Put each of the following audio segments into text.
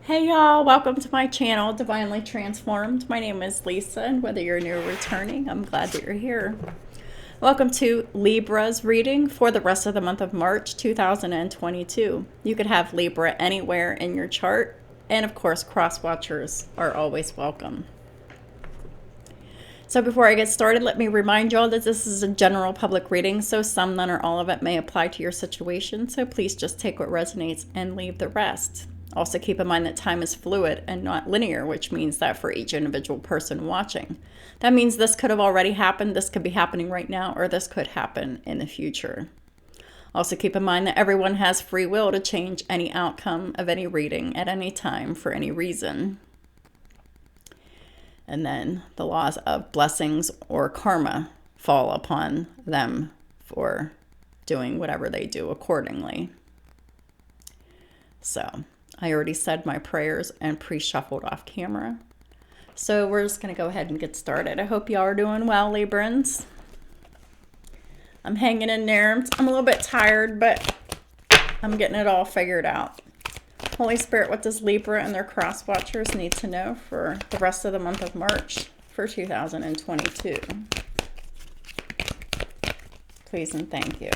Hey y'all, welcome to my channel, Divinely Transformed. My name is Lisa, and whether you're new or returning, I'm glad that you're here. Welcome to Libra's reading for the rest of the month of March 2022. You could have Libra anywhere in your chart, and of course, cross watchers are always welcome. So before I get started, let me remind y'all that this is a general public reading, so some, none, or all of it may apply to your situation, so please just take what resonates and leave the rest. Also keep in mind that time is fluid and not linear, which means that for each individual person watching. That means this could have already happened, this could be happening right now, or this could happen in the future. Also keep in mind that everyone has free will to change any outcome of any reading at any time for any reason. And then the laws of blessings or karma fall upon them for doing whatever they do accordingly. So I already said my prayers and pre-shuffled off camera. So we're just going to go ahead and get started. I hope y'all are doing well, Librans. I'm hanging in there. I'm a little bit tired, but I'm getting it all figured out. Holy Spirit, what does Libra and their cross watchers need to know for the rest of the month of March for 2022? Please and thank you.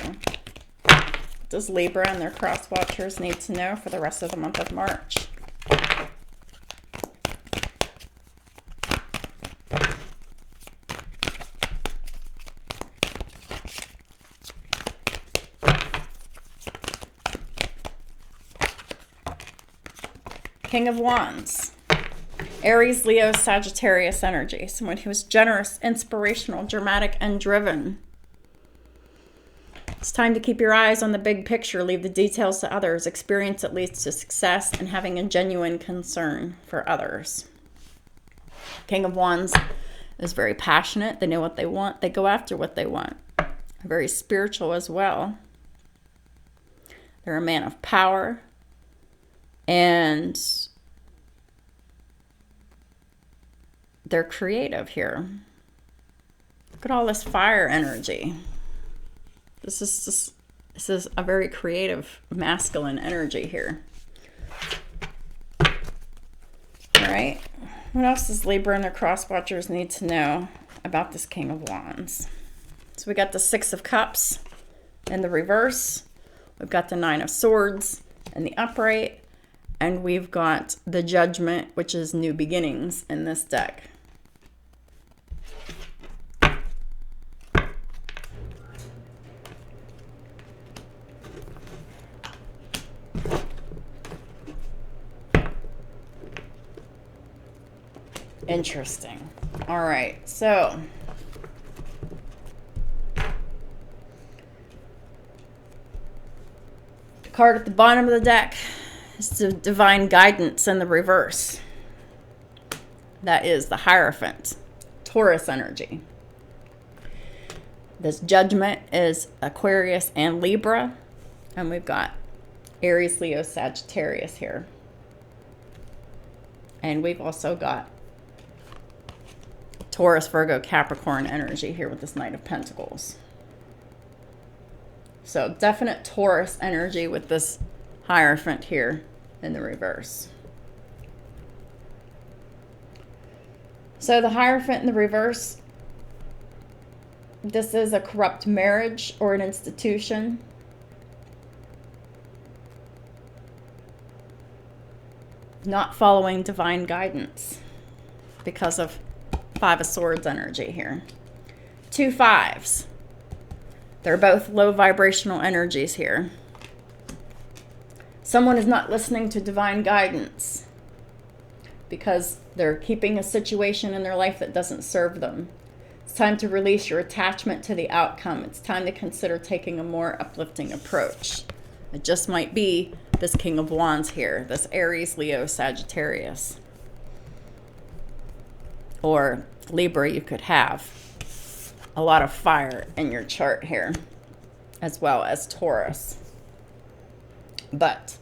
What does Libra and their cross watchers need to know for the rest of the month of March? King of Wands, Aries, Leo, Sagittarius energy. Someone who is generous, inspirational, dramatic, and driven. It's time to keep your eyes on the big picture, leave the details to others, experience that leads to success, and having a genuine concern for others. King of Wands is very passionate. They know what they want. They go after what they want. Very spiritual as well. They're a man of power. And they're creative here. Look at all this fire energy. This is a very creative masculine energy here. All right. What else does Libra and their cross watchers need to know about this King of Wands? So we got the Six of Cups in the reverse. We've got the Nine of Swords in the upright. And we've got the Judgment, which is new beginnings in this deck. Interesting. All right, so the card at the bottom of the deck is the divine guidance in the reverse. That is the Hierophant, Taurus energy. This Judgment is Aquarius and Libra. And we've got Aries, Leo, Sagittarius here. And we've also got Taurus, Virgo, Capricorn energy here with this Knight of Pentacles. So definite Taurus energy with this Hierophant here in the reverse. So the Hierophant in the reverse, this is a corrupt marriage or an institution. Not following divine guidance because of Five of Swords energy here. Two fives. They're both low vibrational energies here. Someone is not listening to divine guidance because they're keeping a situation in their life that doesn't serve them. It's time to release your attachment to the outcome. It's time to consider taking a more uplifting approach. It just might be this King of Wands here, this Aries, Leo, Sagittarius. Or Libra, you could have a lot of fire in your chart here, as well as Taurus. But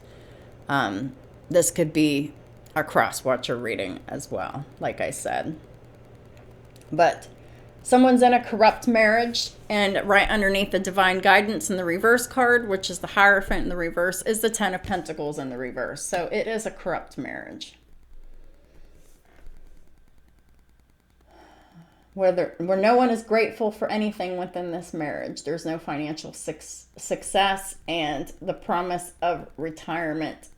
this could be a cross-watcher reading as well, like I said. But Someone's in a corrupt marriage, and right underneath the divine guidance in the reverse card, which is the Hierophant in the reverse, is the Ten of Pentacles in the reverse. So it is a corrupt marriage. Where no one is grateful for anything within this marriage. There's no financial success, and the promise of retirement,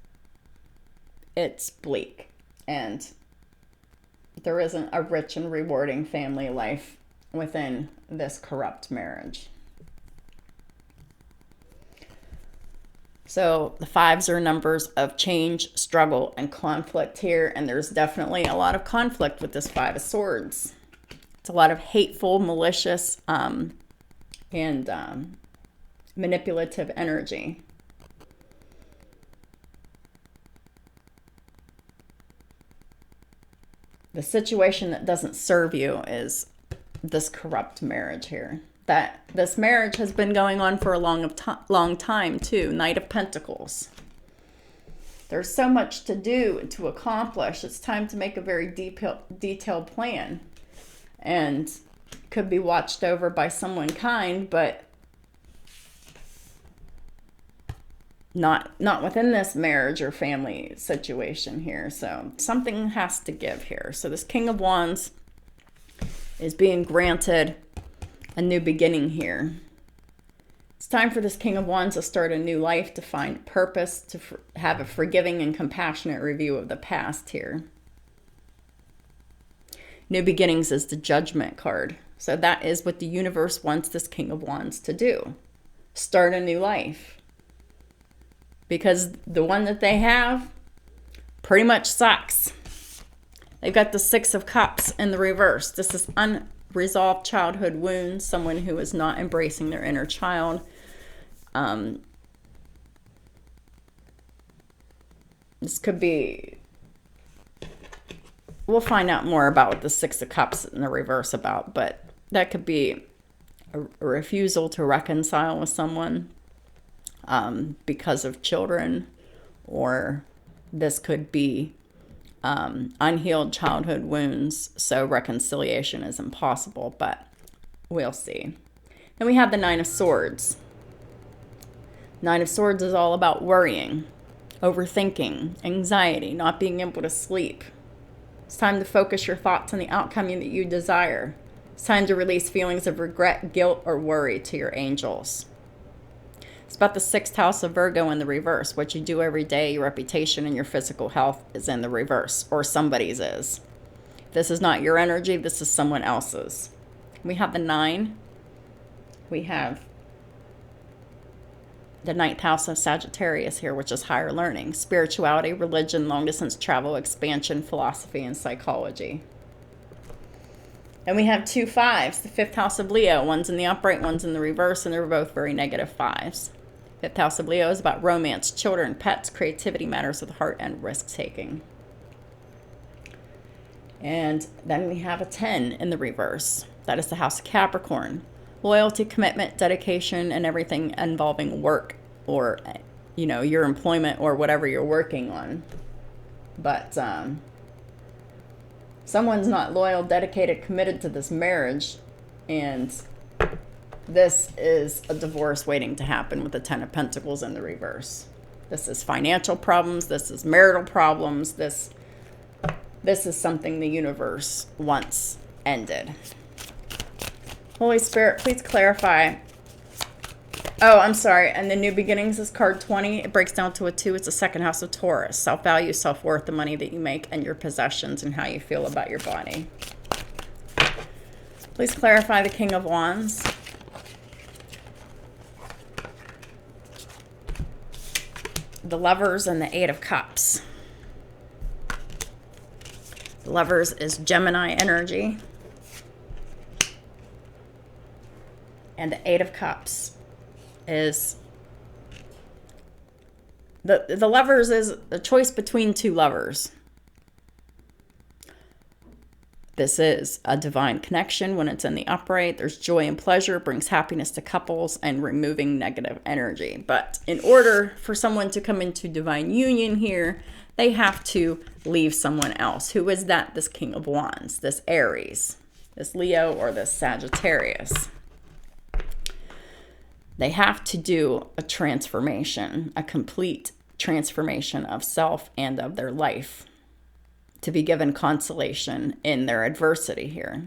it's bleak. And there isn't a rich and rewarding family life within this corrupt marriage. So the fives are numbers of change, struggle, and conflict here, and there's definitely a lot of conflict with this Five of Swords. It's a lot of hateful, malicious, and manipulative energy. The situation that doesn't serve you is this corrupt marriage here. That this marriage has been going on for a long time too. Knight of Pentacles. There's so much to do and to accomplish. It's time to make a very detailed plan. And could be watched over by someone kind, but not within this marriage or family situation here. So something has to give here. So this King of Wands is being granted a new beginning here. It's time for this King of Wands to start a new life, to find purpose, to have a forgiving and compassionate review of the past here. New beginnings is the Judgment card. So that is what the universe wants this King of Wands to do. Start a new life. Because the one that they have pretty much sucks. They've got the Six of Cups in the reverse. This is unresolved childhood wounds. Someone who is not embracing their inner child. This could be... We'll find out more about what the Six of Cups in the reverse about, but that could be a refusal to reconcile with someone because of children, or this could be unhealed childhood wounds, so reconciliation is impossible, but we'll see. Then we have the Nine of Swords. Nine of Swords is all about worrying, overthinking, anxiety, not being able to sleep. It's time to focus your thoughts on the outcome that you desire. It's time to release feelings of regret, guilt, or worry to your angels. It's about the sixth house of Virgo in the reverse. What you do every day, your reputation, and your physical health is in the reverse, or somebody's is. This is not your energy. This is someone else's. We have the 9. We have the 9th house of Sagittarius here, which is higher learning, spirituality, religion, long-distance travel, expansion, philosophy, and psychology. And we have 2 5s, the 5th house of Leo. One's in the upright, one's in the reverse, and they're both very negative 5s. 5th house of Leo is about romance, children, pets, creativity, matters of the heart, and risk-taking. And then we have a 10 in the reverse. That is the house of Capricorn. Loyalty, commitment, dedication, and everything involving work or, your employment or whatever you're working on. But someone's not loyal, dedicated, committed to this marriage, and this is a divorce waiting to happen with the 10 of Pentacles in the reverse. This is financial problems. This is marital problems. This is something the universe wants ended. Holy Spirit, please clarify. Oh, I'm sorry. And the new beginnings is card 20. It breaks down to a 2. It's the second house of Taurus. Self-value, self-worth, the money that you make, and your possessions, and how you feel about your body. Please clarify the King of Wands. The Lovers and the 8 of Cups. The Lovers is Gemini energy. And the 8 of Cups is the Lovers is a choice between 2 lovers. This is a divine connection when it's in the upright. There's joy and pleasure, brings happiness to couples, and removing negative energy. But in order for someone to come into divine union here, they have to leave someone else. Who is that? This King of Wands, this Aries. this Leo or this Sagittarius. They have to do a transformation, a complete transformation of self and of their life to be given consolation in their adversity here.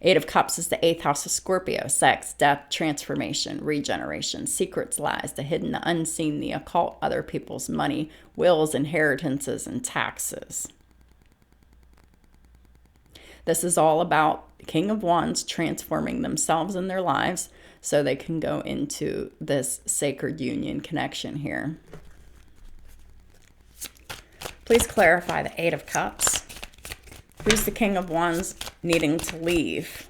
Eight of Cups is the 8th house of Scorpio. Sex, death, transformation, regeneration, secrets, lies, the hidden, the unseen, the occult, other people's money, wills, inheritances, and taxes. This is all about King of Wands transforming themselves and their lives so they can go into this sacred union connection here. Please clarify the 8 of Cups. Who's the King of Wands needing to leave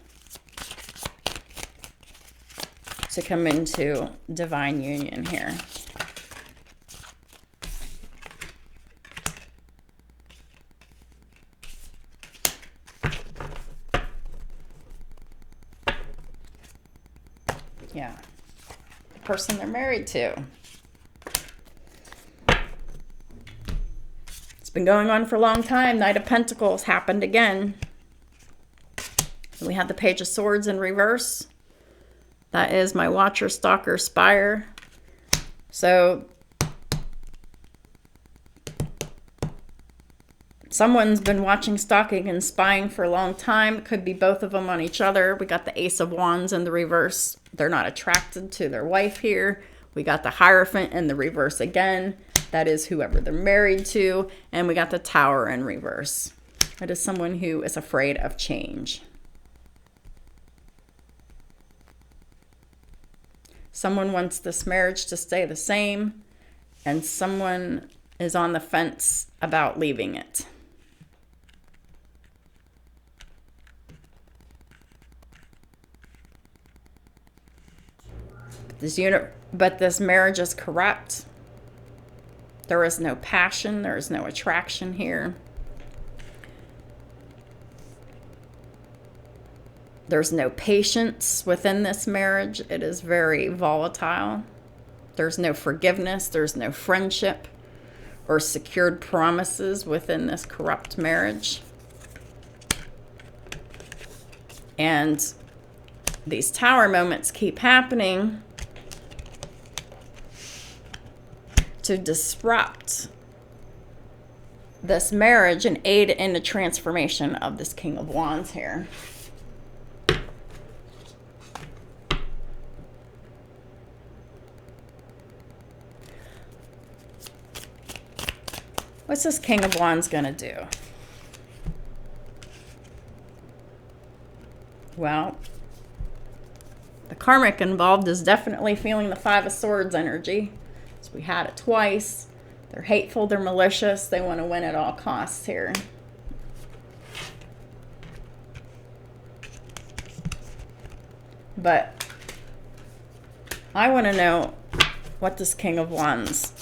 to come into divine union here? Yeah, the person they're married to. It's been going on for a long time. Knight of Pentacles happened again. We had the Page of Swords in reverse. That is my Watcher, Stalker, Spire. So someone's been watching, stalking, and spying for a long time. It could be both of them on each other. We got the Ace of Wands in the reverse. They're not attracted to their wife here. We got the Hierophant in the reverse again. That is whoever they're married to. And we got the Tower in reverse. That is someone who is afraid of change. Someone wants this marriage to stay the same, and someone is on the fence about leaving it. But this marriage is corrupt. There is no passion. There is no attraction here. There's no patience within this marriage. It is very volatile. There's no forgiveness. There's no friendship or secured promises within this corrupt marriage. And these Tower moments keep happening to disrupt this marriage and aid in the transformation of this King of Wands here. What's this King of Wands going to do? Well, the karmic involved is definitely feeling the Five of Swords energy. So we had it twice. They're hateful, they're malicious, they want to win at all costs here. But I want to know what this King of Wands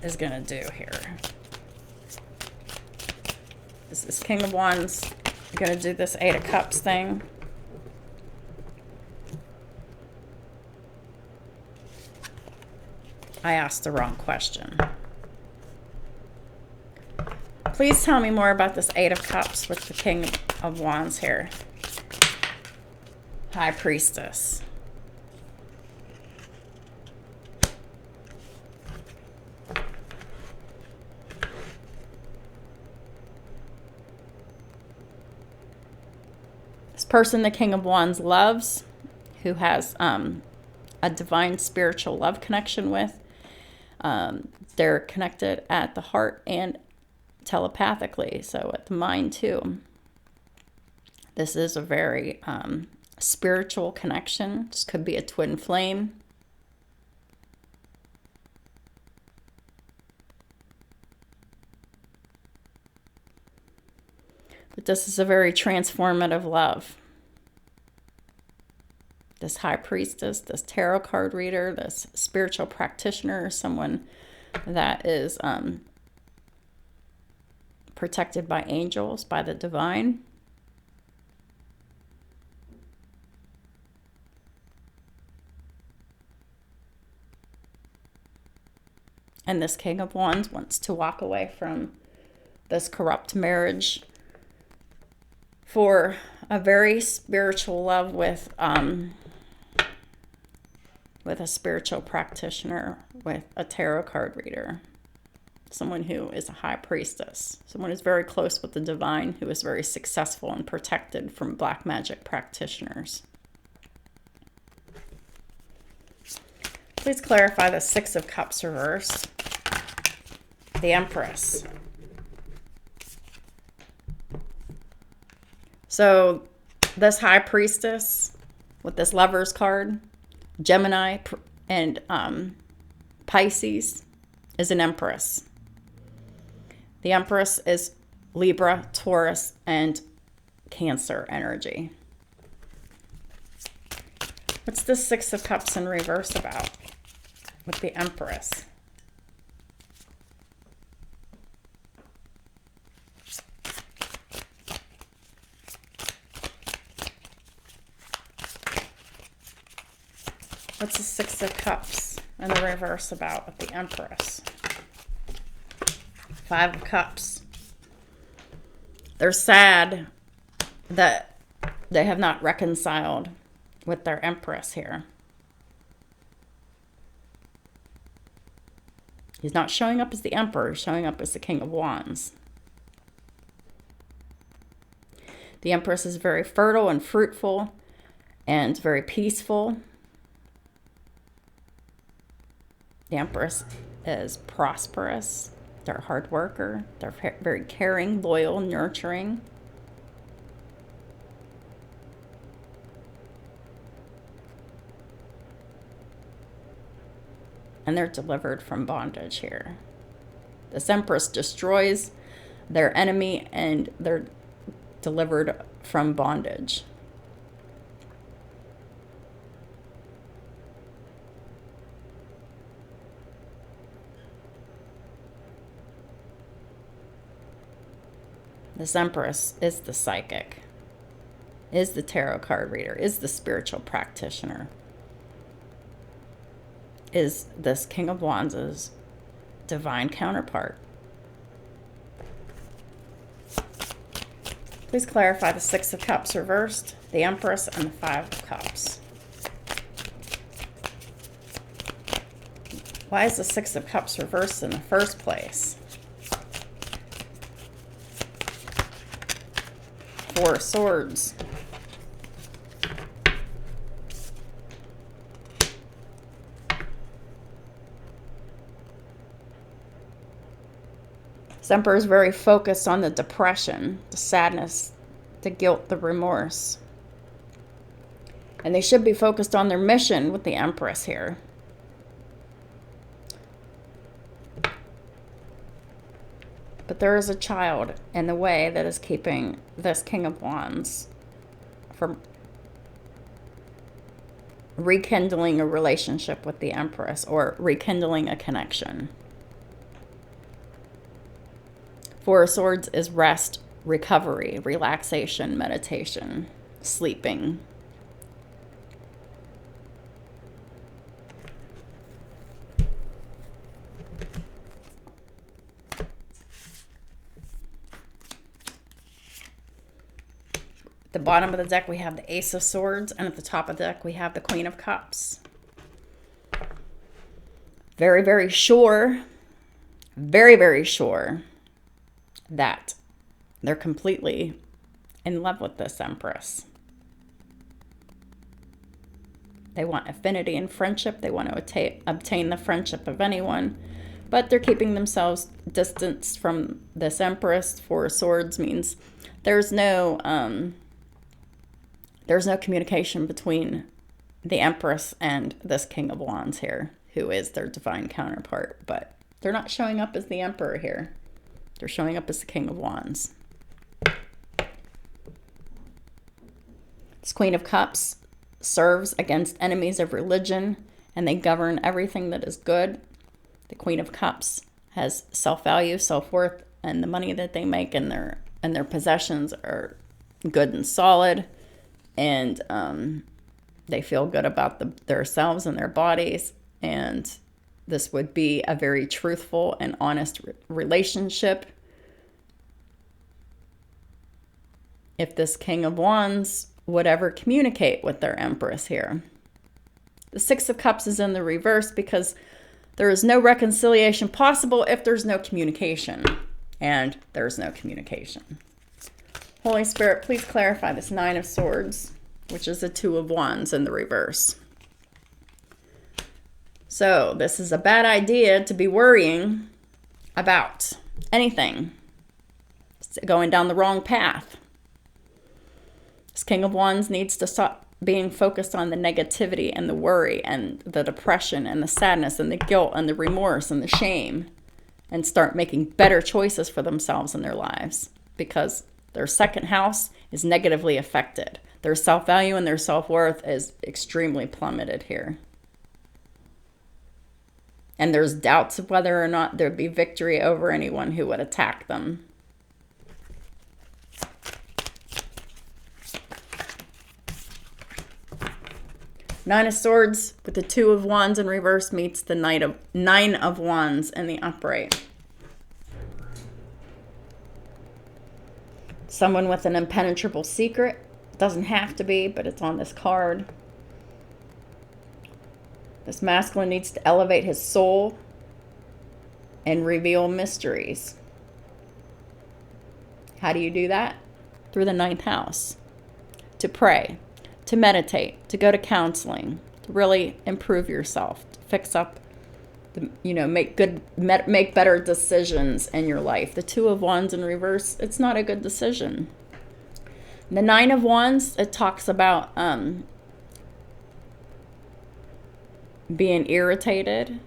is going to do here. Is this King of Wands going to do this Eight of Cups thing? I asked the wrong question. Please tell me more about this Eight of Cups with the King of Wands here. High Priestess. This person the King of Wands loves, who has a divine spiritual love connection with. They're connected at the heart and telepathically, so at the mind too. This is a very spiritual connection. This could be a twin flame. But this is a very transformative love. This High Priestess, this tarot card reader, this spiritual practitioner, someone that is protected by angels, by the divine. And this King of Wands wants to walk away from this corrupt marriage for a very spiritual love with a spiritual practitioner, with a tarot card reader, someone who is a high priestess, someone who's very close with the divine, who is very successful and protected from black magic practitioners. Please clarify the Six of Cups reversed. The Empress. So this high priestess with this Lovers card, Gemini and Pisces, is an Empress. The Empress is Libra, Taurus, and Cancer energy. What's the Six of Cups in reverse about with the Empress? What's the Six of Cups in the reverse about with the Empress? Five of Cups. They're sad that they have not reconciled with their Empress here. He's not showing up as the Emperor, he's showing up as the King of Wands. The Empress is very fertile and fruitful and very peaceful. The Empress is prosperous. They're a hard worker. They're very caring, loyal, nurturing. And they're delivered from bondage here. This Empress destroys their enemy and they're delivered from bondage. This Empress is the psychic, is the tarot card reader, is the spiritual practitioner, is this King of Wands' divine counterpart. Please clarify the Six of Cups reversed, the Empress, and the Five of Cups. Why is the Six of Cups reversed in the first place? Four of Swords. This Emperor is very focused on the depression, the sadness, the guilt, the remorse. And they should be focused on their mission with the Empress here. But there is a child in the way that is keeping this King of Wands from rekindling a relationship with the Empress or rekindling a connection. Four of Swords is rest, recovery, relaxation, meditation, sleeping. At the bottom of the deck, we have the Ace of Swords, and at the top of the deck, we have the Queen of Cups. Very, very sure that they're completely in love with this Empress. They want affinity and friendship. They want to obtain the friendship of anyone, but they're keeping themselves distanced from this Empress. Four of Swords means there's no communication between the Empress and this King of Wands here, who is their divine counterpart. But they're not showing up as the Emperor here. They're showing up as the King of Wands. This Queen of Cups serves against enemies of religion, and they govern everything that is good. The Queen of Cups has self-value, self-worth, and the money that they make and their possessions are good and solid. And they feel good about themselves and their bodies. And this would be a very truthful and honest relationship if this King of Wands would ever communicate with their Empress here. The Six of Cups is in the reverse because there is no reconciliation possible if there's no communication. And there's no communication. Holy Spirit, please clarify this Nine of Swords, which is the Two of Wands in the reverse. So this is a bad idea to be worrying about anything. It's going down the wrong path. This King of Wands needs to stop being focused on the negativity and the worry and the depression and the sadness and the guilt and the remorse and the shame, and start making better choices for themselves in their lives, because their second house is negatively affected. Their self-value and their self-worth is extremely plummeted here. And there's doubts of whether or not there'd be victory over anyone who would attack them. Nine of Swords with the Two of Wands in reverse meets the Nine of Wands in the upright. Someone with an impenetrable secret. Doesn't have to be, but it's on this card. This masculine needs to elevate his soul and reveal mysteries. How do you do that? Through the ninth house. To pray, to meditate, to go to counseling, to really improve yourself, to fix up, make better decisions in your life. The Two of Wands in reverse, it's not a good decision. The Nine of Wands, it talks about being irritated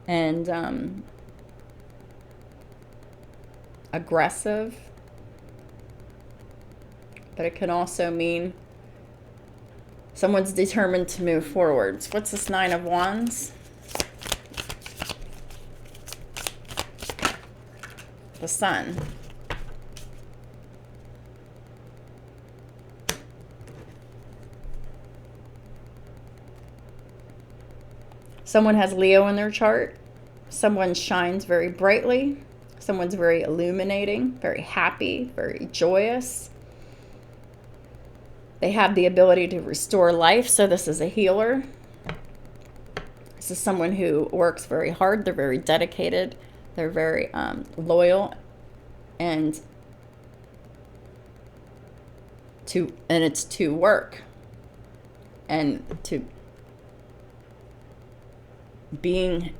and aggressive, but it can also mean someone's determined to move forwards. What's this Nine of Wands? The Sun. Someone has Leo in their chart. Someone shines very brightly. Someone's very illuminating, very happy, very joyous. They have the ability to restore life, so this is a healer. This is someone who works very hard. They're very dedicated. They're very loyal, and it's to work and to being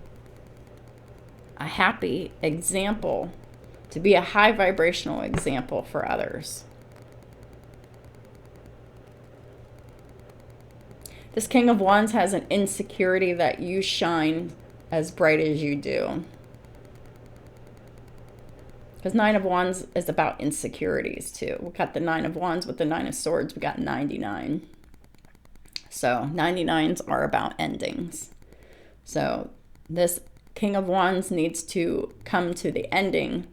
a happy example, to be a high vibrational example for others. This King of Wands has an insecurity that you shine as bright as you do. Because Nine of Wands is about insecurities too. We got the Nine of Wands with the Nine of Swords. We got 99. So 99s are about endings. So this King of Wands needs to come to the ending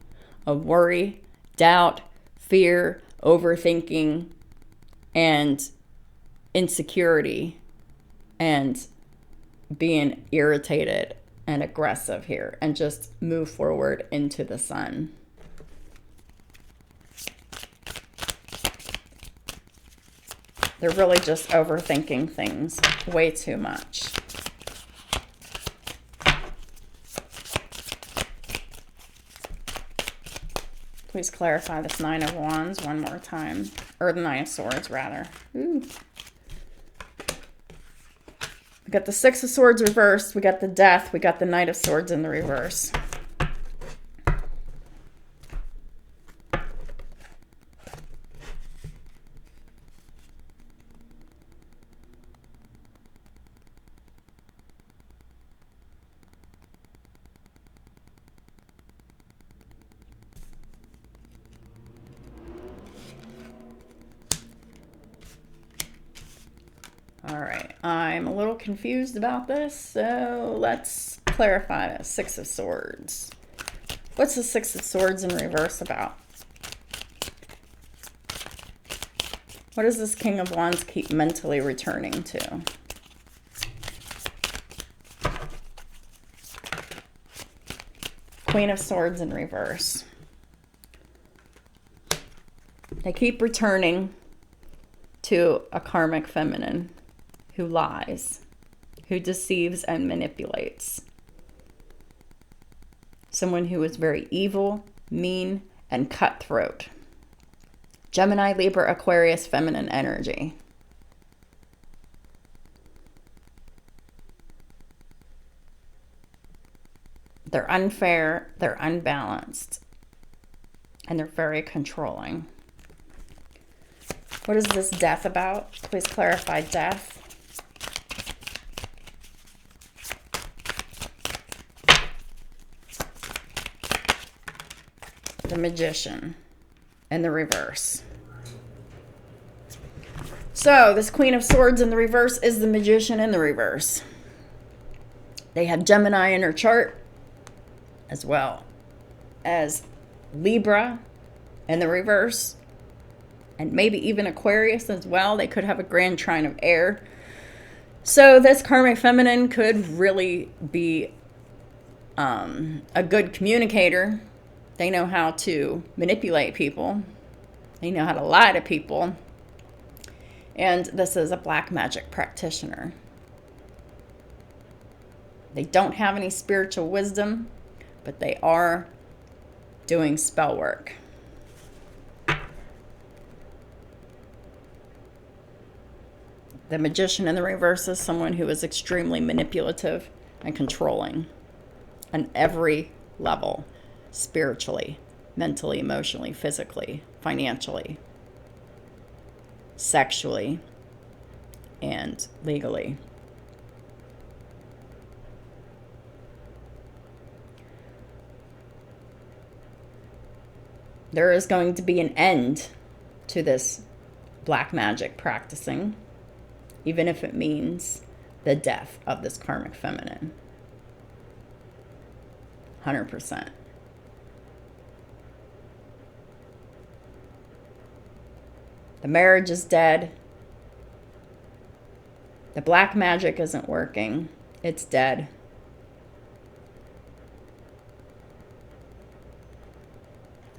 of worry, doubt, fear, overthinking, and insecurity, and being irritated and aggressive here, and just move forward into the sun. They're really just overthinking things way too much. Please clarify this Nine of Wands one more time. Or the Nine of Swords, rather. Ooh. We got the Six of Swords reversed. We got the Death. We got the Knight of Swords in the reverse. All right, I'm a little confused about this, so let's clarify the Six of Swords. What's the Six of Swords in reverse about? What does this King of Wands keep mentally returning to? Queen of Swords in reverse. They keep returning to a karmic feminine who lies, who deceives and manipulates. Someone who is very evil, mean, and cutthroat. Gemini, Libra, Aquarius, feminine energy. They're unfair, they're unbalanced, and they're very controlling. What is this death about? Please clarify death. The Magician in the reverse. So this Queen of Swords in the reverse is the Magician in the reverse. They have Gemini in her chart, as well as Libra in the reverse, and maybe even Aquarius as well. They could have a grand trine of air. So this karmic feminine could really be a good communicator. They know how to manipulate people. They know how to lie to people. And this is a black magic practitioner. They don't have any spiritual wisdom, but they are doing spell work. The Magician in the reverse is someone who is extremely manipulative and controlling on every level, spiritually, mentally, emotionally, physically, financially, sexually, and legally. There is going to be an end to this black magic practicing, even if it means the death of this karmic feminine. 100%. The marriage is dead. The black magic isn't working. It's dead.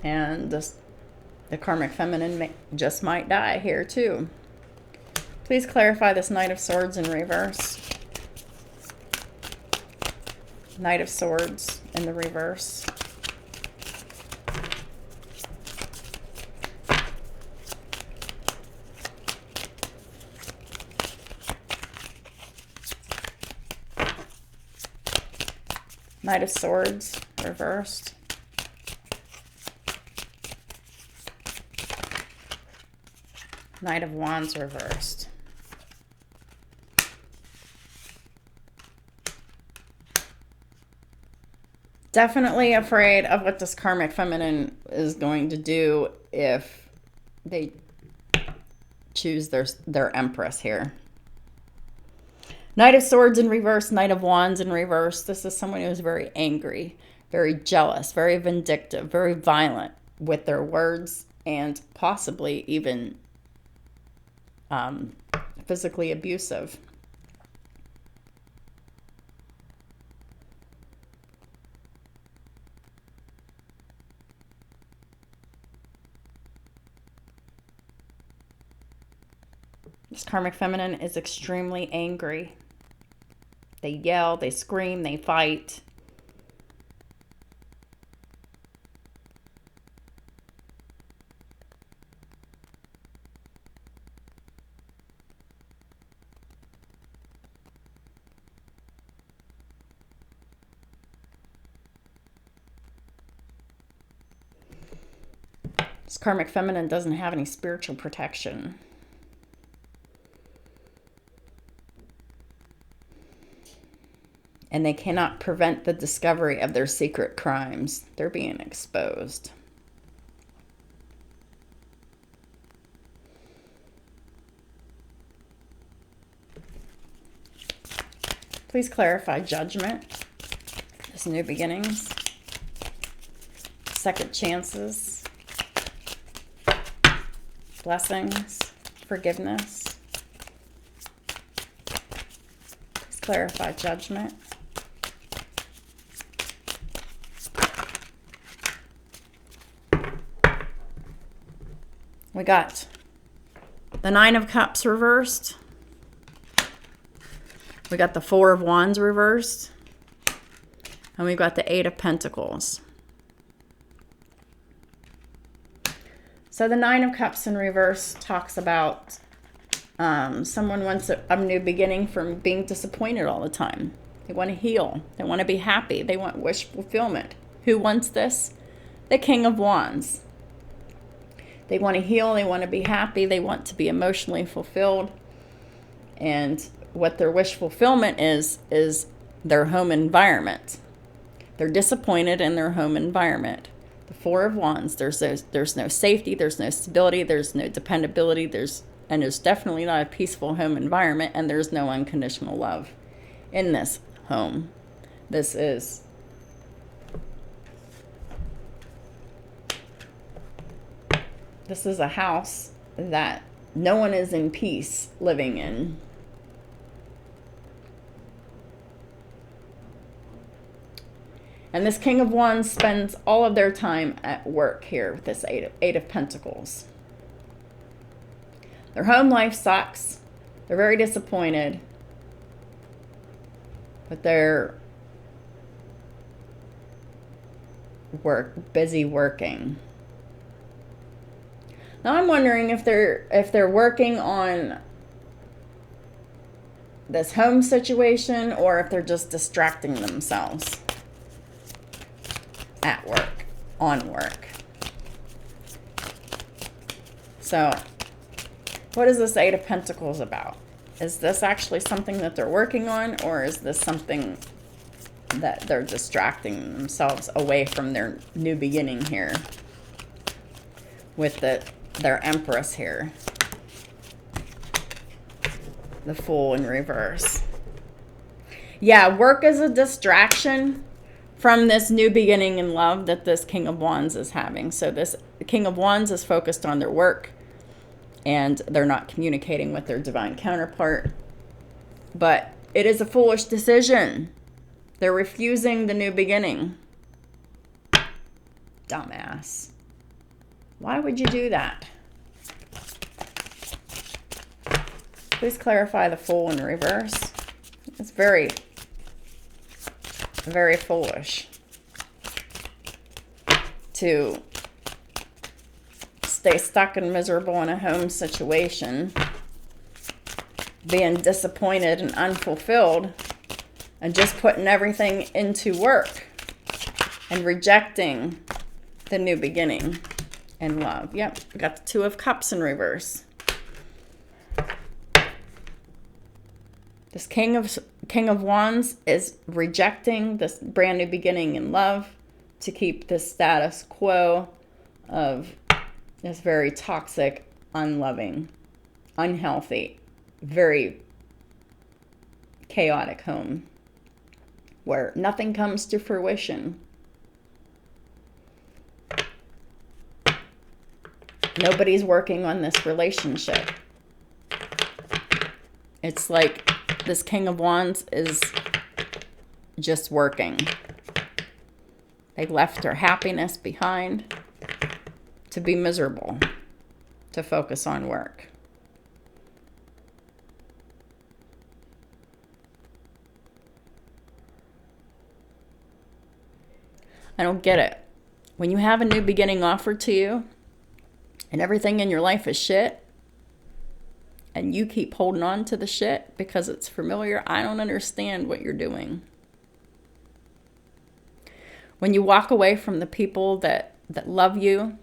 And the karmic feminine just might die here too. Please clarify this Knight of Swords in reverse. Knight of Swords in the reverse. Knight of Swords reversed. Knight of Wands reversed. Definitely afraid of what this karmic feminine is going to do if they choose their empress here. Knight of Swords in reverse, Knight of Wands in reverse. This is someone who is very angry, very jealous, very vindictive, very violent with their words, and possibly even physically abusive. This karmic feminine is extremely angry. They yell, they scream, they fight. This karmic feminine doesn't have any spiritual protection. And they cannot prevent the discovery of their secret crimes. They're being exposed. Please clarify judgment. There's new beginnings. Second chances. Blessings. Forgiveness. Please clarify judgment. We got the Nine of Cups reversed. We got the Four of Wands reversed. And we've got the Eight of Pentacles. So the Nine of Cups in reverse talks about someone wants a new beginning from being disappointed all the time. They want to heal. They want to be happy. They want wish fulfillment. Who wants this? The King of Wands. They want to heal. They want to be happy. They want to be emotionally fulfilled. And what their wish fulfillment is their home environment. They're disappointed in their home environment. The Four of Wands, there's no safety, there's no stability, there's no dependability, and there's definitely not a peaceful home environment, and there's no unconditional love in this home. This is a house that no one is in peace living in. And this King of Wands spends all of their time at work here with this Eight of Pentacles. Their home life sucks. They're very disappointed. But they're busy working. Now I'm wondering if they're working on this home situation or if they're just distracting themselves at work, on work. So, what is this Eight of Pentacles about? Is this actually something that they're working on, or is this something that they're distracting themselves away from their new beginning here with their Empress here? The Fool in reverse. Yeah, work is a distraction from this new beginning in love that this King of Wands is having. So this King of Wands is focused on their work, and they're not communicating with their divine counterpart. But it is a foolish decision. They're refusing the new beginning. Dumbass. Why would you do that? Please clarify the Fool in reverse. It's very, very foolish to stay stuck and miserable in a home situation, being disappointed and unfulfilled, and just putting everything into work and rejecting the new beginning in love. Yep, we got the Two of Cups in reverse. This King of Wands is rejecting this brand new beginning in love to keep this status quo of this very toxic, unloving, unhealthy, very chaotic home where nothing comes to fruition. Nobody's working on this relationship. It's like this King of Wands is just working. They left their happiness behind to be miserable, to focus on work. I don't get it. When you have a new beginning offered to you and everything in your life is shit, and you keep holding on to the shit because it's familiar, I don't understand what you're doing. When you walk away from the people that love you,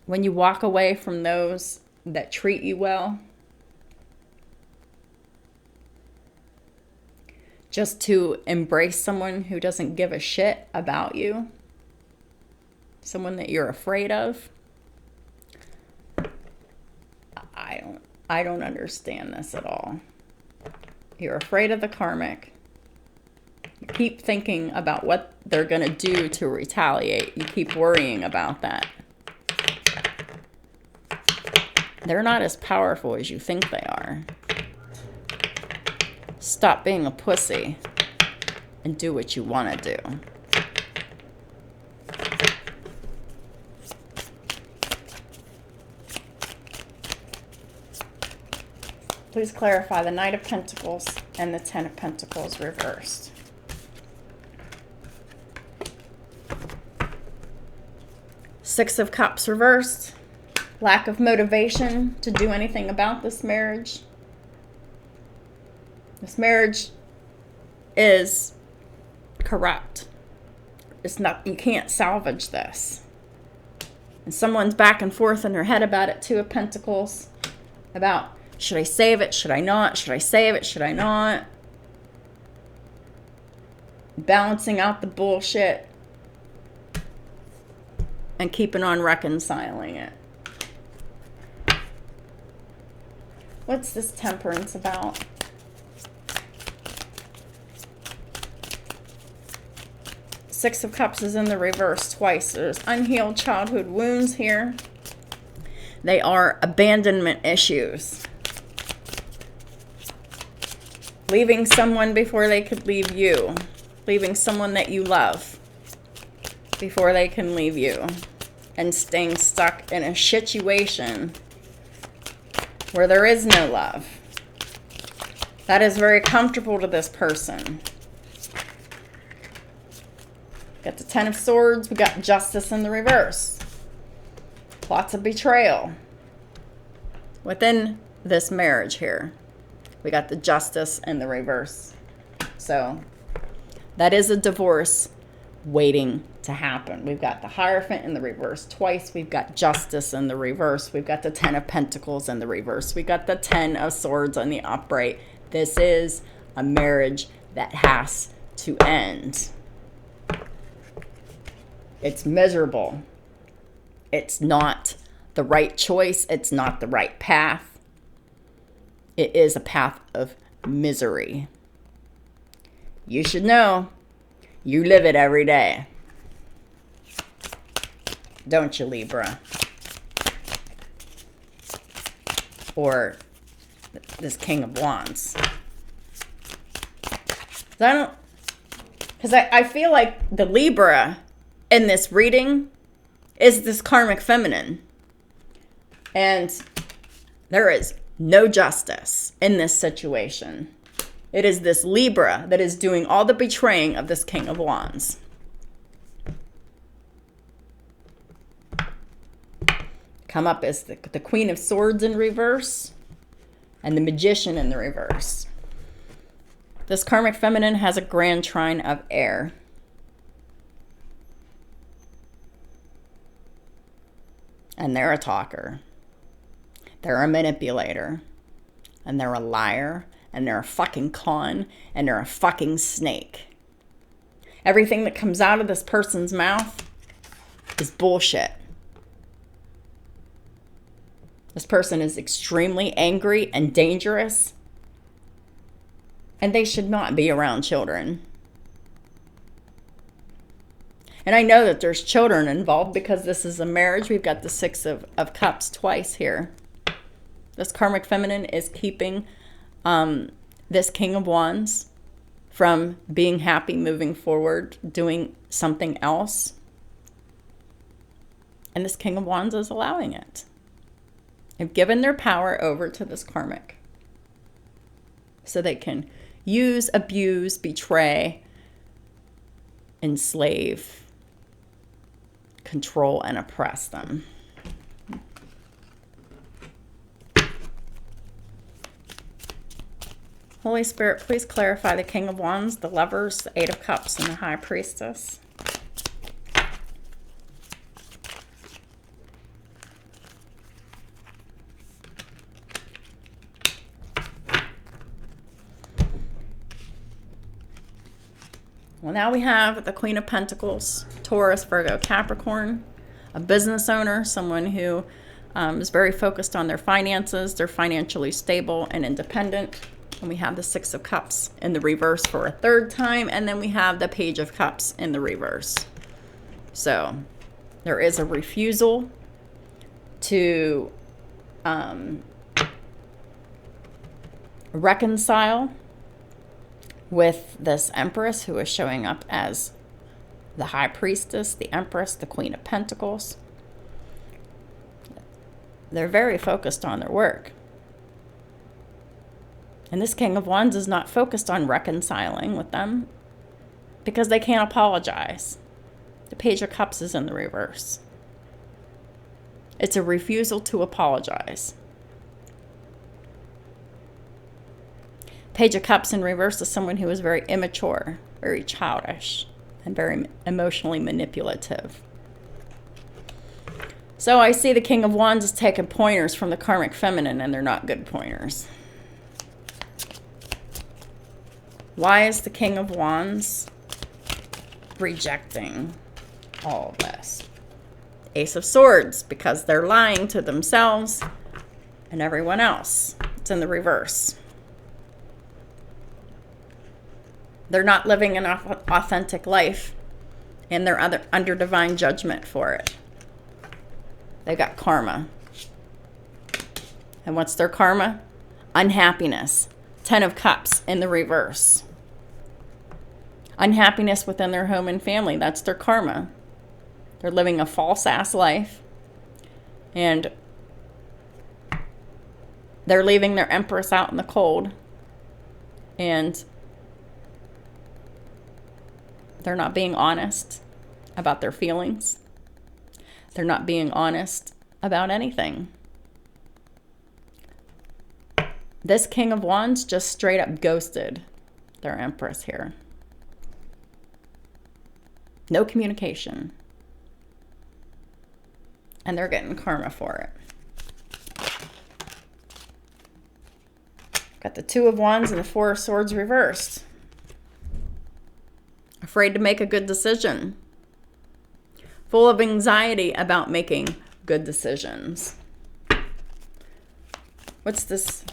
when you walk away from those that treat you well, just to embrace someone who doesn't give a shit about you, someone that you're afraid of, I don't understand this at all. You're afraid of the karmic. You keep thinking about what they're going to do to retaliate. You keep worrying about that. They're not as powerful as you think they are. Stop being a pussy and do what you want to do. please clarify the Knight of Pentacles and the Ten of Pentacles reversed. Six of Cups reversed. Lack of motivation to do anything about this marriage. This marriage is corrupt. It's not, you can't salvage this. And someone's back and forth in their head about it. Two of Pentacles. About, should I save it? Should I not? Should I save it? Should I not? Balancing out the bullshit. And keeping on reconciling it. What's this Temperance about? Six of Cups is in the reverse twice. There's unhealed childhood wounds here. They are abandonment issues. Leaving someone before they could leave you. Leaving someone that you love before they can leave you. And staying stuck in a situation where there is no love. That is very comfortable to this person. Got the Ten of Swords. We got Justice in the reverse. Lots of betrayal within this marriage here. We got the Justice in the reverse. So that is a divorce waiting to happen. We've got the Hierophant in the reverse twice. We've got Justice in the reverse. We've got the Ten of Pentacles in the reverse. We got the Ten of Swords on the upright. This is a marriage that has to end. It's miserable. It's not the right choice. It's not the right path. It is a path of misery. You should know. You live it every day. Don't you, Libra? Or this King of Wands. Because I feel like the Libra in this reading is this karmic feminine. And there is no justice in this situation. It is this Libra that is doing all the betraying of this King of Wands. Come up as the Queen of Swords in reverse and the Magician in the reverse. This karmic feminine has a grand trine of air. And they're a talker. They're a manipulator. And they're a liar. And they're a fucking con. And they're a fucking snake. Everything that comes out of this person's mouth is bullshit. This person is extremely angry and dangerous. And they should not be around children. And I know that there's children involved because this is a marriage. We've got the Six of Cups twice here. This karmic feminine is keeping this King of Wands from being happy, moving forward, doing something else. And this King of Wands is allowing it. They've given their power over to this karmic. So they can use, abuse, betray, enslave, control, and oppress them. Holy Spirit, please clarify the King of Wands, the Lovers, the Eight of Cups, and the High Priestess. Well, now we have the Queen of Pentacles, Taurus, Virgo, Capricorn, a business owner, someone who is very focused on their finances. They're financially stable and independent. And we have the Six of Cups in the reverse for a third time. And then we have the Page of Cups in the reverse. So there is a refusal to reconcile with this Empress who is showing up as the High Priestess, the Empress, the Queen of Pentacles. They're very focused on their work. And this King of Wands is not focused on reconciling with them because they can't apologize. The Page of Cups is in the reverse. It's a refusal to apologize. Page of Cups in reverse is someone who is very immature, very childish, and very emotionally manipulative. So I see the King of Wands is taking pointers from the Karmic Feminine, and they're not good pointers. Why is the King of Wands rejecting all of this? Ace of Swords, because they're lying to themselves and everyone else. It's in the reverse. They're not living an authentic life, and they're under divine judgment for it. They got karma. And what's their karma? Unhappiness. 10 of Cups in the reverse. Unhappiness within their home and family. That's their karma. They're living a false-ass life. And they're leaving their Empress out in the cold. And they're not being honest about their feelings. They're not being honest about anything. This King of Wands just straight up ghosted their Empress here. No communication. And they're getting karma for it. Got the Two of Wands and the Four of Swords reversed. Afraid to make a good decision. Full of anxiety about making good decisions. What's this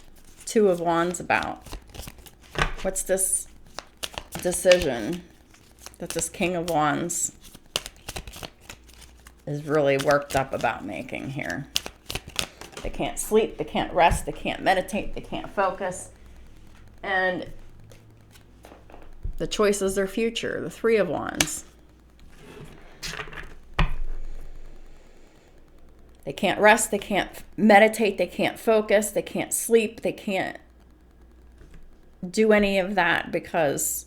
Two of Wands about? What's this decision that this King of Wands is really worked up about making here? They can't sleep, they can't rest, they can't meditate, they can't focus. And the choice is their future, the Three of Wands. They can't rest, they can't meditate, they can't focus, they can't sleep, they can't do any of that because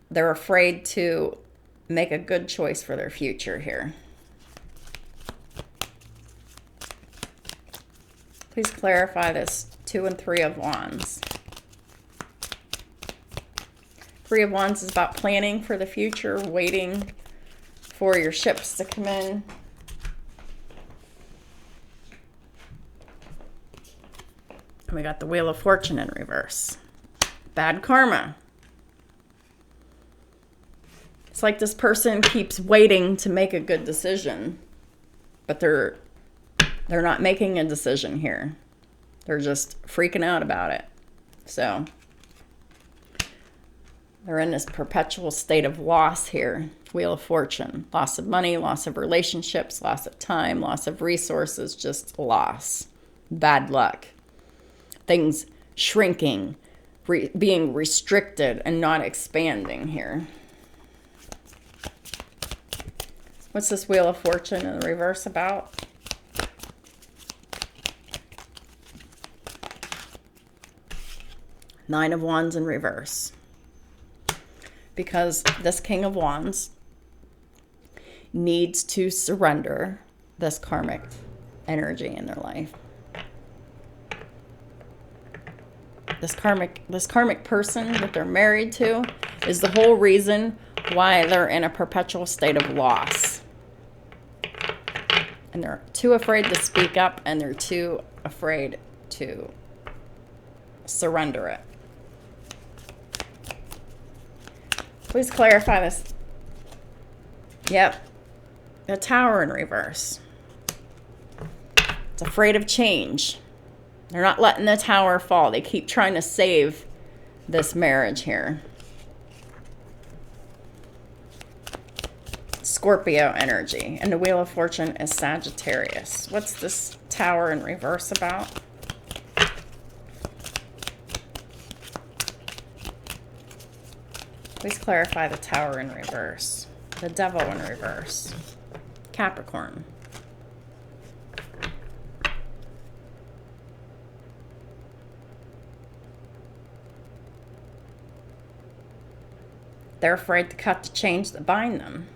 they're afraid to make a good choice for their future here. Please clarify this Two and Three of Wands. Three of Wands is about planning for the future, waiting for your ships to come in. And we got the Wheel of Fortune in reverse. Bad karma. It's like this person keeps waiting to make a good decision, but they're not making a decision here. They're just freaking out about it. So they're in this perpetual state of loss here. Wheel of Fortune. Loss of money, loss of relationships, loss of time, loss of resources, just loss. Bad luck. Things shrinking, being restricted and not expanding here. What's this Wheel of Fortune in the reverse about? Nine of Wands in reverse. Because this King of Wands needs to surrender this karmic energy in their life. This karmic person that they're married to is the whole reason why they're in a perpetual state of loss. And they're too afraid to speak up, and they're too afraid to surrender it. Please clarify this. Yep. The Tower in reverse. It's afraid of change. They're not letting the tower fall. They keep trying to save this marriage here. Scorpio energy. And the Wheel of Fortune is Sagittarius. What's this Tower in reverse about? Please clarify the Tower in reverse. The Devil in reverse. Capricorn. They're afraid to cut the chains that bind them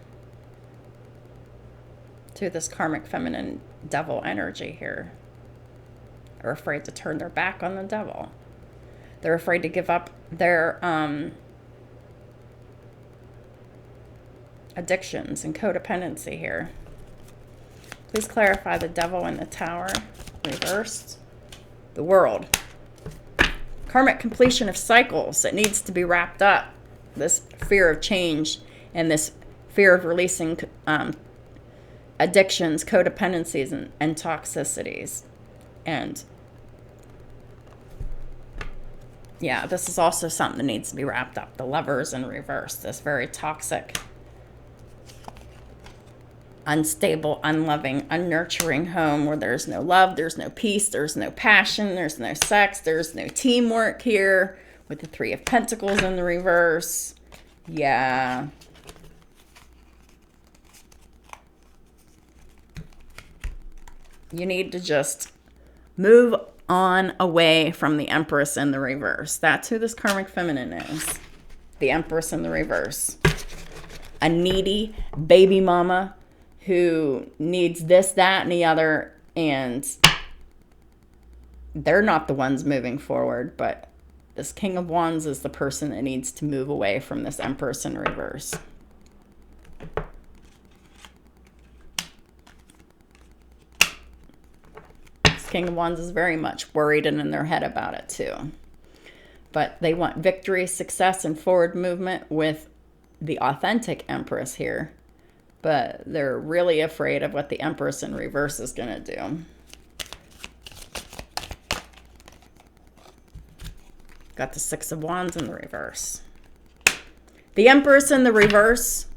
to this karmic feminine devil energy here. They're afraid to turn their back on the devil. They're afraid to give up their addictions and codependency here. Please clarify the devil in the tower, reversed. The world. Karmic completion of cycles. It needs to be wrapped up. This fear of change and this fear of releasing addictions, codependencies, and toxicities. And yeah, this is also something that needs to be wrapped up. The Lovers in reverse. This very toxic, unstable, unloving, unnurturing home where there's no love, there's no peace, there's no passion, there's no sex, there's no teamwork here with the Three of Pentacles in the reverse. Yeah. You need to just move on away from the Empress in the reverse. That's who this karmic feminine is. The Empress in the reverse. A needy baby mama who needs this, that, and the other, and they're not the ones moving forward, but this King of Wands is the person that needs to move away from this Empress in reverse. This King of Wands is very much worried and in their head about it too. But they want victory, success, and forward movement with the authentic Empress here. But they're really afraid of what the Empress in reverse is going to do. Got the Six of Wands in the reverse. The Empress in the reverse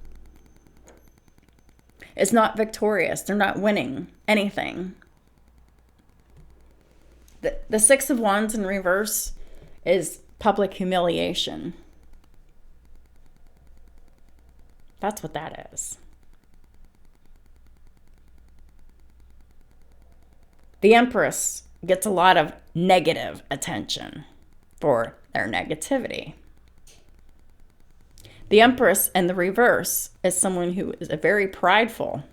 is not victorious. They're not winning anything. The Six of Wands in reverse is public humiliation. That's what that is. The Empress gets a lot of negative attention for their negativity. The Empress in the reverse is someone who is very prideful.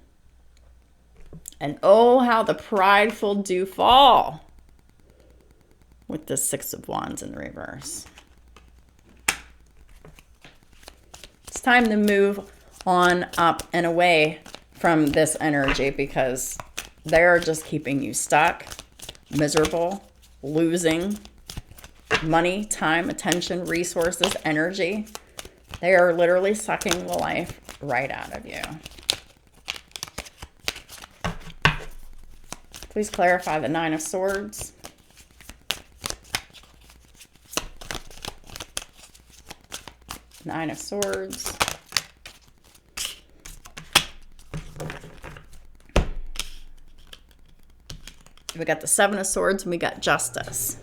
And oh, how the prideful do fall with the Six of Wands in the reverse. It's time to move on up and away from this energy because they're just keeping you stuck, miserable, losing money, time, attention, resources, energy. They are literally sucking the life right out of you. Please clarify the Nine of Swords. Nine of Swords. We got the Seven of Swords and we got Justice.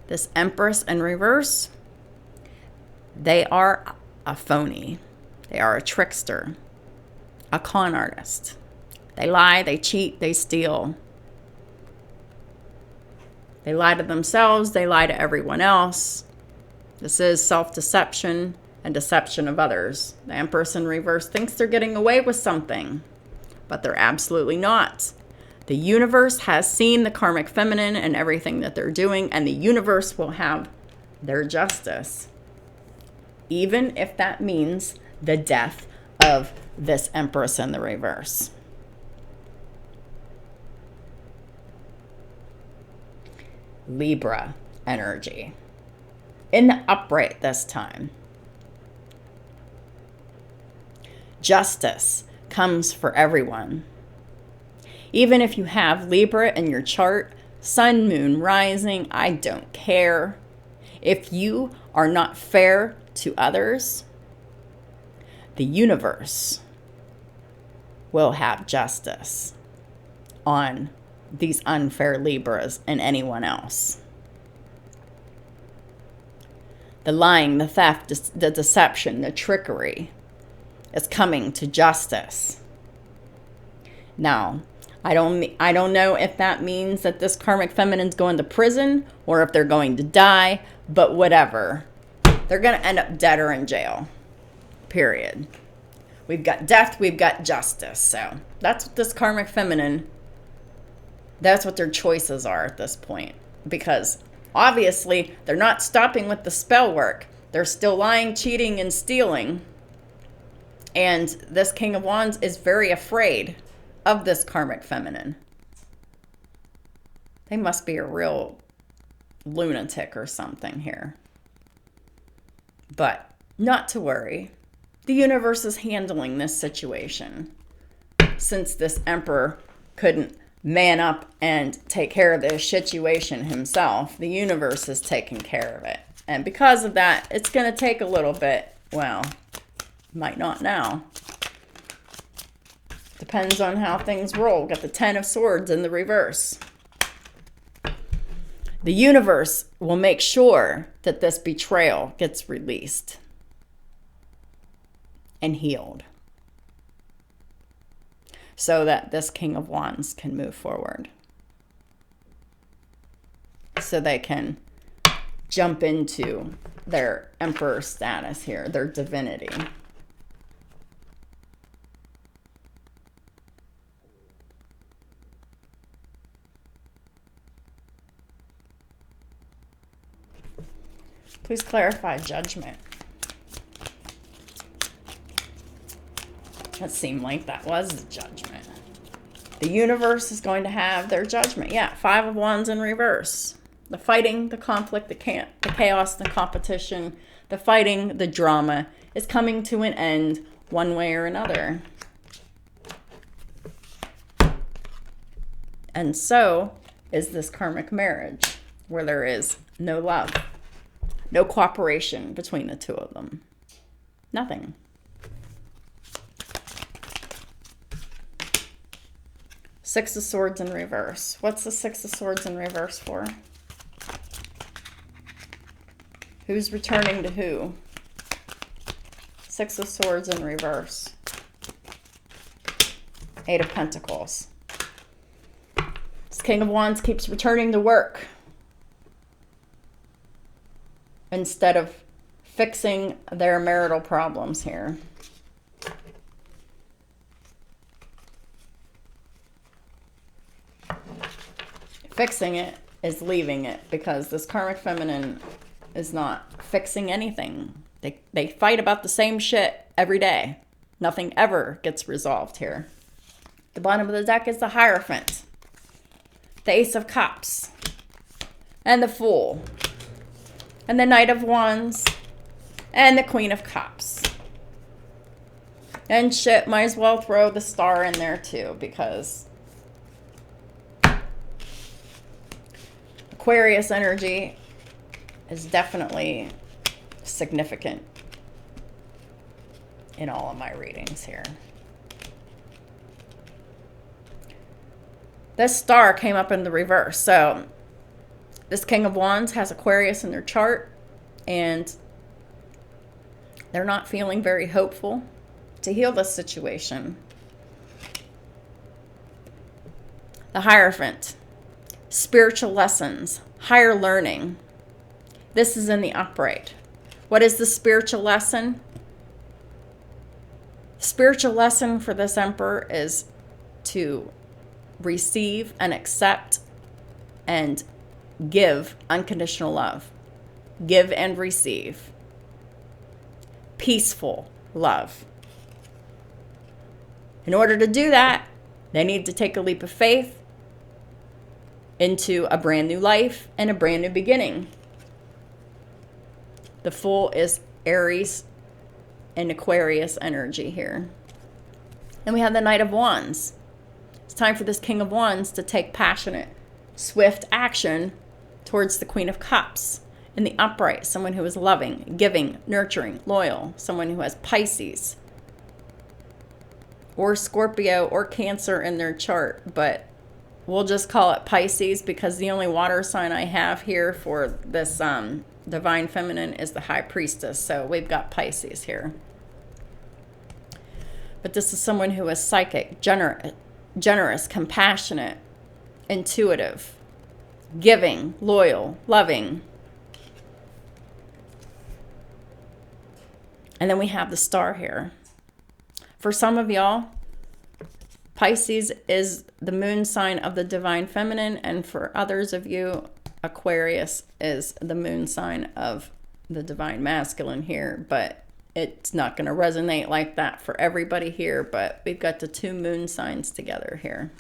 This Empress in reverse, they are a phony. They are a trickster, a con artist. They lie, they cheat, they steal. They lie to themselves, they lie to everyone else. This is self-deception and deception of others. The Empress in reverse thinks they're getting away with something, but they're absolutely not. The universe has seen the karmic feminine and everything that they're doing, and the universe will have their justice, even if that means the death of this Empress in the reverse. Libra energy. In the upright this time. Justice comes for everyone. Even if you have Libra in your chart, sun, moon, rising, I don't care. If you are not fair to others, the universe will have justice on these unfair Libras and anyone else. The lying, the theft, the deception, the trickery is coming to justice. Now, I don't know if that means that this karmic feminine's going to prison or if they're going to die, but whatever. They're going to end up dead or in jail. Period. We've got death, we've got justice. So that's what this karmic feminine, that's what their choices are at this point. Because obviously they're not stopping with the spell work. They're still lying, cheating, and stealing. And this King of Wands is very afraid of this karmic feminine. They must be a real lunatic or something here. But not to worry. The universe is handling this situation. Since this emperor couldn't man up and take care of this situation himself, the universe is taking care of it. And because of that, it's going to take a little bit. Well, might not now. Depends on how things roll. Got the 10 of Swords in the reverse. The universe will make sure that this betrayal gets released and healed, so that this King of Wands can move forward. So they can jump into their emperor status here, their divinity. Please clarify judgment. That seemed like that was the judgment. The universe is going to have their judgment. Yeah, 5 of Wands in reverse. The fighting, the conflict, the chaos, the competition, the fighting, the drama is coming to an end one way or another. And so is this karmic marriage, where there is no love, no cooperation between the two of them. Nothing. Six of Swords in reverse. What's the Six of Swords in reverse for? Who's returning to who? Six of Swords in reverse. Eight of Pentacles. This King of Wands keeps returning to work instead of fixing their marital problems here. Fixing it is leaving it, because this karmic feminine is not fixing anything. They fight about the same shit every day. Nothing ever gets resolved here. The bottom of the deck is the Hierophant, the Ace of Cups, and the Fool, and the Knight of Wands, and the Queen of Cups. And shit, might as well throw the Star in there too, because Aquarius energy is definitely significant in all of my readings here. This Star came up in the reverse. So this King of Wands has Aquarius in their chart, and they're not feeling very hopeful to heal this situation. The Hierophant. Spiritual lessons, higher learning. This is in the upright. What is the spiritual lesson? Spiritual lesson for this emperor is to receive and accept and give unconditional love. Give and receive. Peaceful love. In order to do that, they need to take a leap of faith into a brand new life and a brand new beginning. The Fool is Aries and Aquarius energy here. And we have the Knight of Wands. It's time for this King of Wands to take passionate, swift action towards the Queen of Cups. In the upright, someone who is loving, giving, nurturing, loyal. Someone who has Pisces or Scorpio or Cancer in their chart, but we'll just call it Pisces, because the only water sign I have here for this divine feminine is the High Priestess. So we've got Pisces here. But this is someone who is psychic, generous, compassionate, intuitive, giving, loyal, loving. And then we have the star here. For some of y'all, Pisces is the moon sign of the divine feminine, and for others of you, Aquarius is the moon sign of the divine masculine here, but it's not going to resonate like that for everybody here, but we've got the two moon signs together here.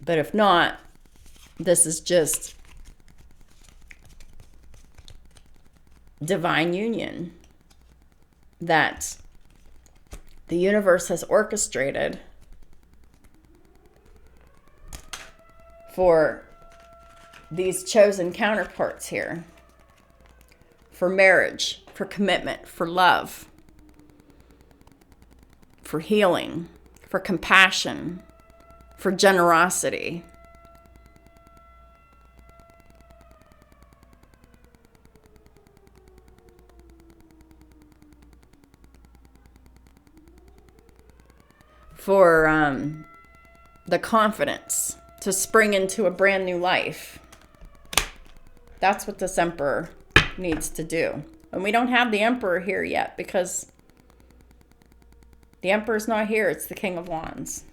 But if not, this is just divine union that the universe has orchestrated for these chosen counterparts here, for marriage, for commitment, for love, for healing, for compassion, for generosity. For the confidence to spring into a brand new life. That's what this Emperor needs to do. And we don't have the Emperor here yet because the Emperor's not here. It's the King of Wands.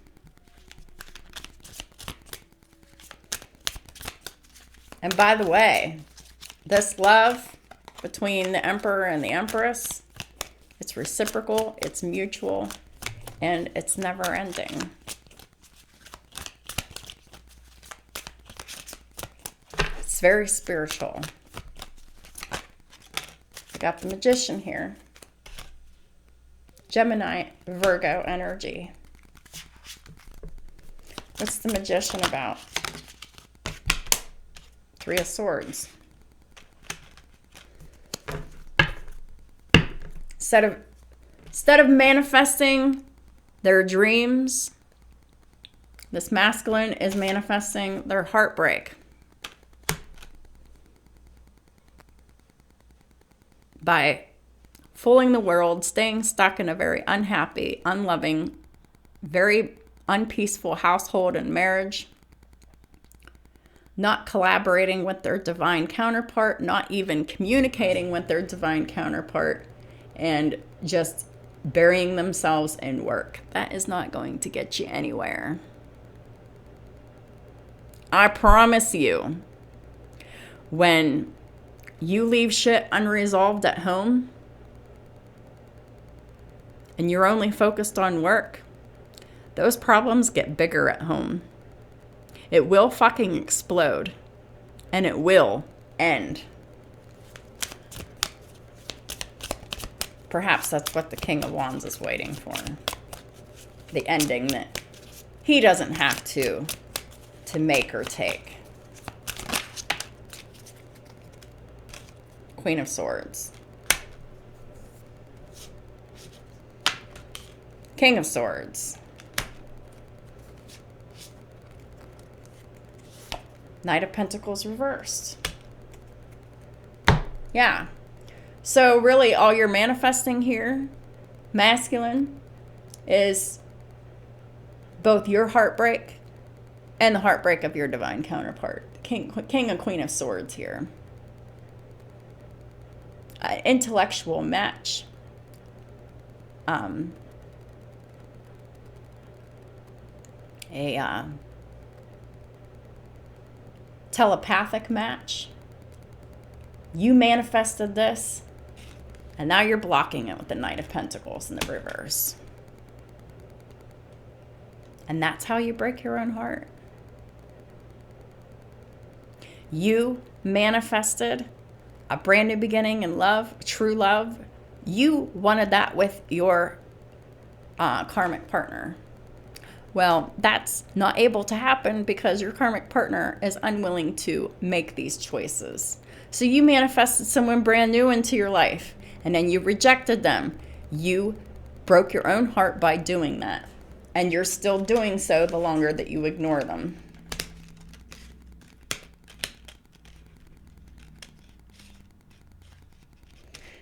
And by the way, this love between the Emperor and the Empress, it's reciprocal, it's mutual, and it's never ending. It's very spiritual. I got the Magician here. Gemini, Virgo energy. What's the Magician about? Three of Swords. Instead of manifesting their dreams, this masculine is manifesting their heartbreak by fooling the world, staying stuck in a very unhappy, unloving, very unpeaceful household and marriage, not collaborating with their divine counterpart, not even communicating with their divine counterpart, and just burying themselves in work. That is not going to get you anywhere. I promise you, when you leave shit unresolved at home and you're only focused on work, those problems get bigger at home. It will fucking explode, and it will end. Perhaps that's what the King of Wands is waiting for. The ending that he doesn't have to make or take. Queen of Swords. King of Swords. Knight of Pentacles reversed. Yeah. So really all you're manifesting here, masculine, is both your heartbreak and the heartbreak of your divine counterpart. King and Queen of Swords here. Intellectual match. A telepathic match. You manifested this, and now you're blocking it with the Knight of Pentacles in the reverse. And that's how you break your own heart. You manifested a brand new beginning in love, true love. You wanted that with your karmic partner. Well, that's not able to happen because your karmic partner is unwilling to make these choices. So you manifested someone brand new into your life, and then you rejected them. You broke your own heart by doing that. And you're still doing so the longer that you ignore them.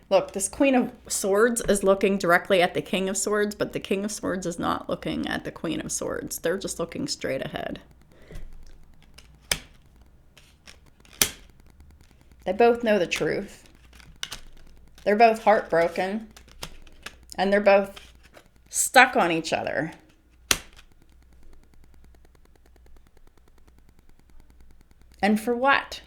Look, this Queen of Swords is looking directly at the King of Swords, but the King of Swords is not looking at the Queen of Swords. They're just looking straight ahead. They both know the truth. They're both heartbroken. And they're both stuck on each other. And for what?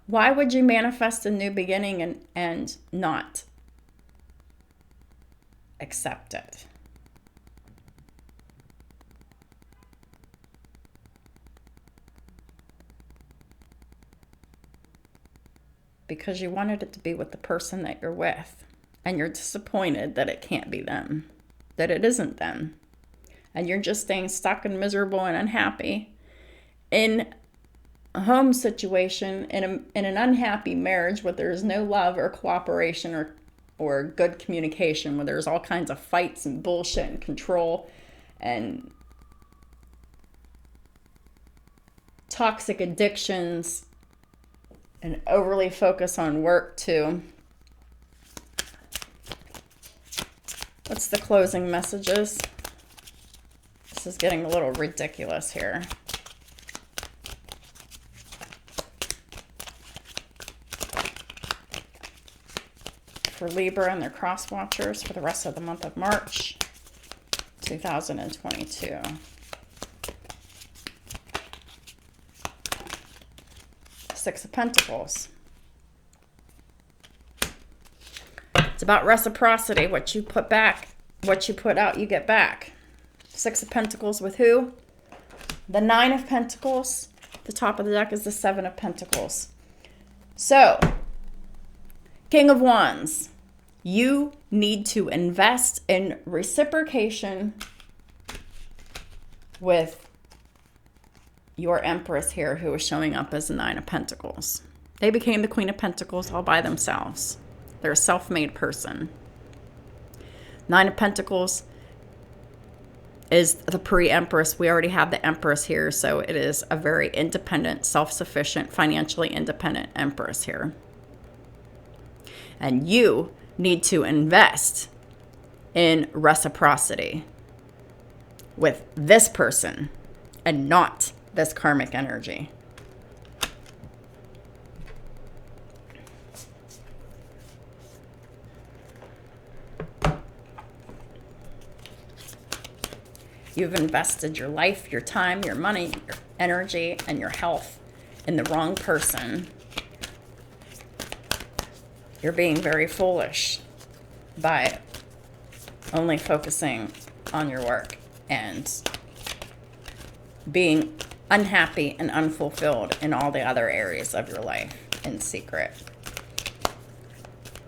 Why would you manifest a new beginning and not accept it? Because you wanted it to be with the person that you're with. And you're disappointed that it can't be them. That it isn't them. And you're just staying stuck and miserable and unhappy in a home situation, in an unhappy marriage where there's no love or cooperation or good communication, where there's all kinds of fights and bullshit and control and toxic addictions and overly focus on work too. What's the closing messages? This is getting a little ridiculous here. For Libra and their cross watchers for the rest of the month of March 2022. Six of Pentacles. It's about reciprocity. What you put back, what you put out, you get back. Six of Pentacles with who? The Nine of Pentacles. The top of the deck is the Seven of Pentacles. So, King of Wands. You need to invest in reciprocation with your Empress here, who is showing up as the Nine of Pentacles. They became the Queen of Pentacles all by themselves. They're a self-made person. Nine of Pentacles is the pre-Empress. We already have the Empress here, so it is a very independent, self-sufficient, financially independent Empress here. And you need to invest in reciprocity with this person and not this karmic energy. You've invested your life, your time, your money, your energy, and your health in the wrong person. You're being very foolish by only focusing on your work and being unhappy and unfulfilled in all the other areas of your life in secret.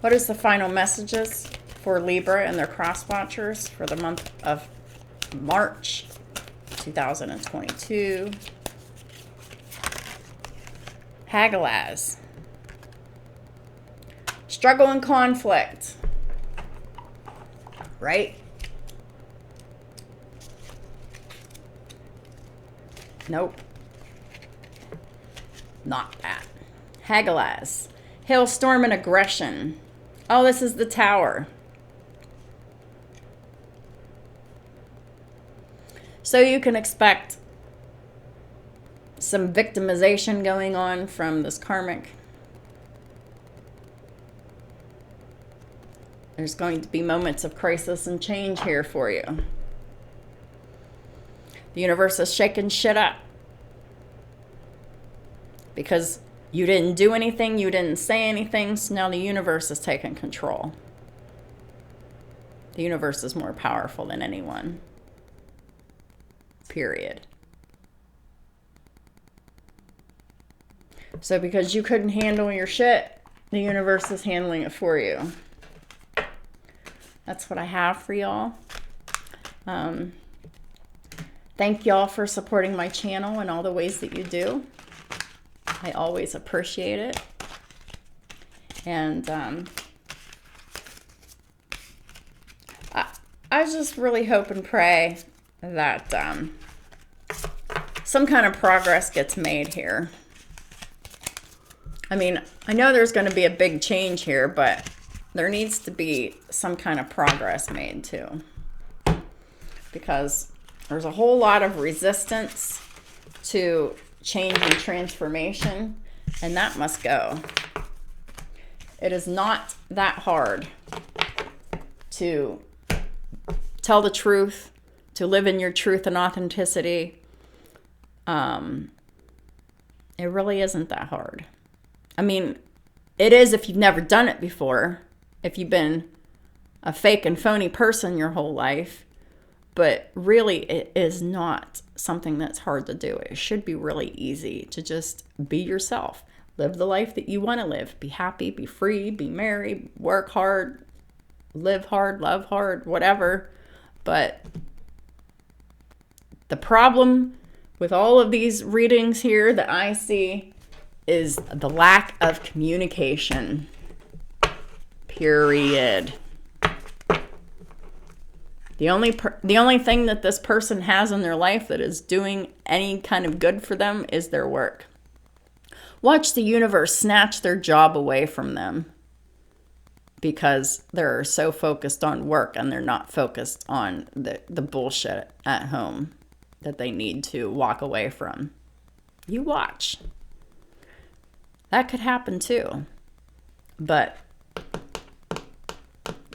What is the final messages for Libra and their cross watchers for the month of March 2022? Hagalaz. Struggle and conflict. Right? Nope. Not that. Hagalaz. Hailstorm and aggression. Oh, this is the Tower. So you can expect some victimization going on from this karmic. There's going to be moments of crisis and change here for you. The universe is shaking shit up. Because you didn't do anything, you didn't say anything, so now the universe is taking control. The universe is more powerful than anyone. Period. So because you couldn't handle your shit, the universe is handling it for you. That's what I have for y'all. Thank y'all for supporting my channel in all the ways that you do. I always appreciate it. And I just really hope and pray that some kind of progress gets made here. I mean, I know there's going to be a big change here, but there needs to be some kind of progress made too. Because there's a whole lot of resistance to change and transformation, and that must go. It is not that hard to tell the truth, to live in your truth and authenticity. It really isn't that hard. I mean, it is if you've never done it before, if you've been a fake and phony person your whole life, but really it is not something that's hard to do. It should be really easy to just be yourself. Live the life that you want to live. Be happy, be free, be merry, work hard, live hard, love hard, whatever. But the problem with all of these readings here that I see is the lack of communication. Period. The only thing that this person has in their life that is doing any kind of good for them is their work. Watch the universe snatch their job away from them because they're so focused on work and they're not focused on the bullshit at home that they need to walk away from. You watch. That could happen too. But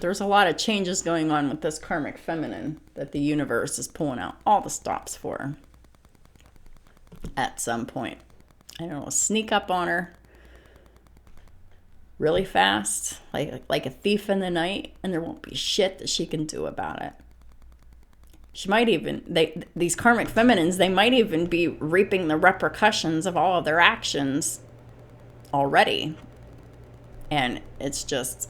there's a lot of changes going on with this karmic feminine that the universe is pulling out all the stops for at some point. I don't know, sneak up on her really fast, like a thief in the night, and there won't be shit that she can do about it. She might even, these karmic feminines, they might even be reaping the repercussions of all of their actions already. And it's just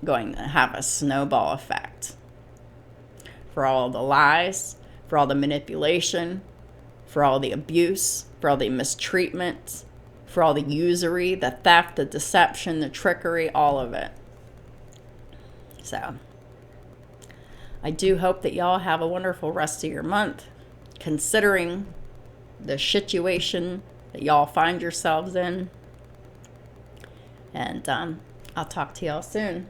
going to have a snowball effect. For all the lies, for all the manipulation, for all the abuse, for all the mistreatment, for all the usury, the theft, the deception, the trickery, all of it. So I do hope that y'all have a wonderful rest of your month, considering the situation that y'all find yourselves in. And I'll talk to y'all soon.